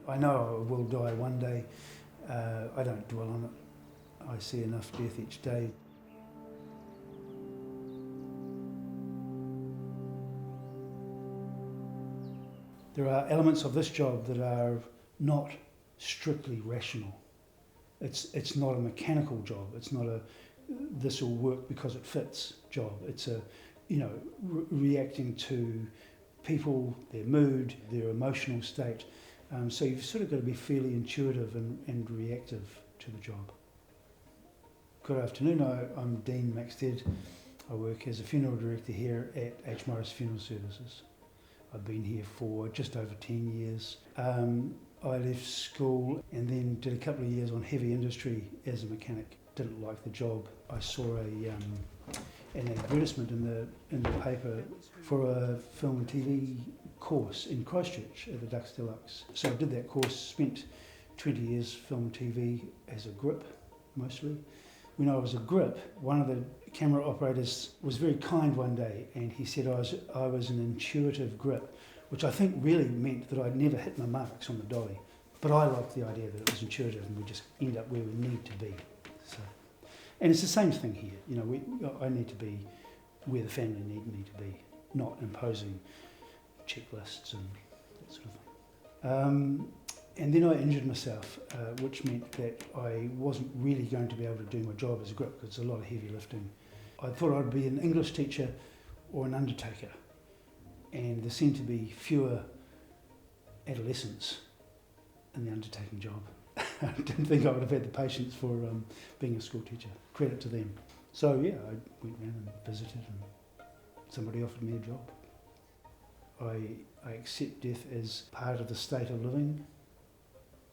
I know I will die one day. I don't dwell on it. I see enough death each day. There are elements of this job that are not strictly rational. It's not a mechanical job. It's not a this will work because it fits job. It's a reacting to people, their mood, their emotional state. So you've sort of got to be fairly intuitive and reactive to the job. Good afternoon, I'm Dean Maxted. I work as a funeral director here at H. Morris Funeral Services. I've been here for just over 10 years. I left school and then did a couple of years on heavy industry as a mechanic. Didn't like the job. I saw an advertisement in the paper for a film and TV course in Christchurch at the Ducks Deluxe. So I did that course, spent 20 years film and TV as a grip mostly. When I was a grip, one of the camera operators was very kind one day and he said I was an intuitive grip, which I think really meant that I'd never hit my marks on the dolly. But I liked the idea that it was intuitive and we just end up where we need to be. So, and it's the same thing here. I need to be where the family need me to be, not imposing checklists and that sort of thing. And then I injured myself, which meant that I wasn't really going to be able to do my job as a grip because it's a lot of heavy lifting. I thought I'd be an English teacher or an undertaker, and there seemed to be fewer adolescents in the undertaking job. I didn't think I would have had the patience for being a school teacher. Credit to them. So yeah, I went around and visited and somebody offered me a job. I accept death as part of the state of living.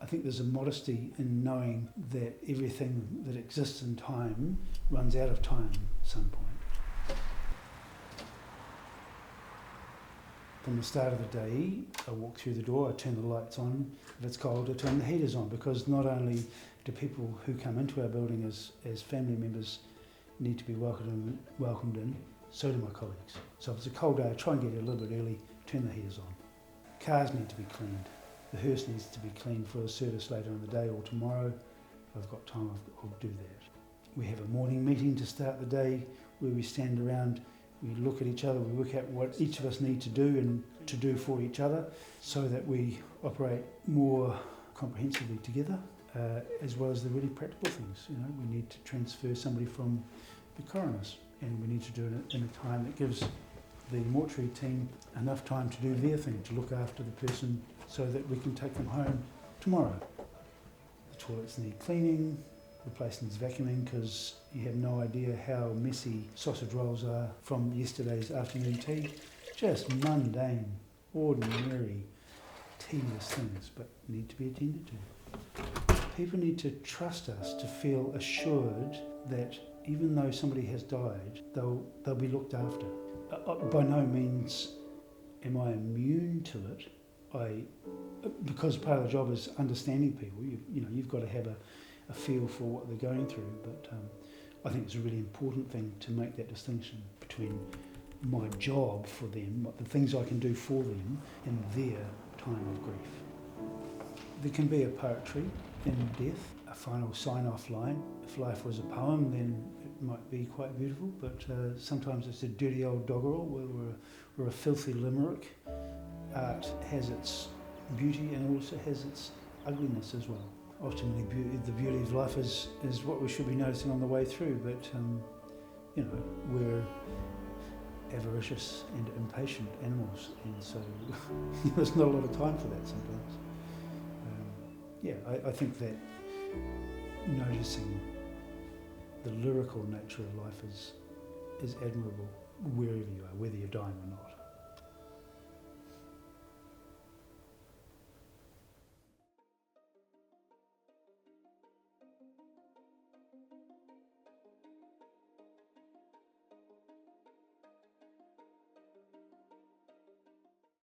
I think there's a modesty in knowing that everything that exists in time runs out of time at some point. From the start of the day, I walk through the door, I turn the lights on. If it's cold, I turn the heaters on, because not only do people who come into our building as family members need to be welcomed in, so do my colleagues. So if it's a cold day, I try and get here a little bit early, turn the heaters on. Cars need to be cleaned. The hearse needs to be cleaned for a service later in the day or tomorrow. If I've got time, I'll do that. We have a morning meeting to start the day where we stand around, we look at each other, we work out what each of us need to do and to do for each other so that we operate more comprehensively together, as well as the really practical things. We need to transfer somebody from the coroners and we need to do it in a time that gives the mortuary team enough time to do their thing, to look after the person so that we can take them home tomorrow. The toilets need cleaning, the place needs vacuuming, because you have no idea how messy sausage rolls are from yesterday's afternoon tea. Just mundane, ordinary, tedious things, but need to be attended to. People need to trust us to feel assured that even though somebody has died, they'll be looked after. By no means am I immune to it. Because part of the job is understanding people. You've got to have a feel for what they're going through. But I think it's a really important thing to make that distinction between my job for them, the things I can do for them in their time of grief. There can be a poetry in death, a final sign-off line. If life was a poem, then it might be quite beautiful, but sometimes it's a dirty old doggerel or a filthy limerick. Art has its beauty and also has its ugliness as well. Ultimately, the beauty of life is what we should be noticing on the way through, but we're avaricious and impatient animals, and so there's not a lot of time for that sometimes. I think that noticing the lyrical nature of life is admirable wherever you are, whether you're dying or not.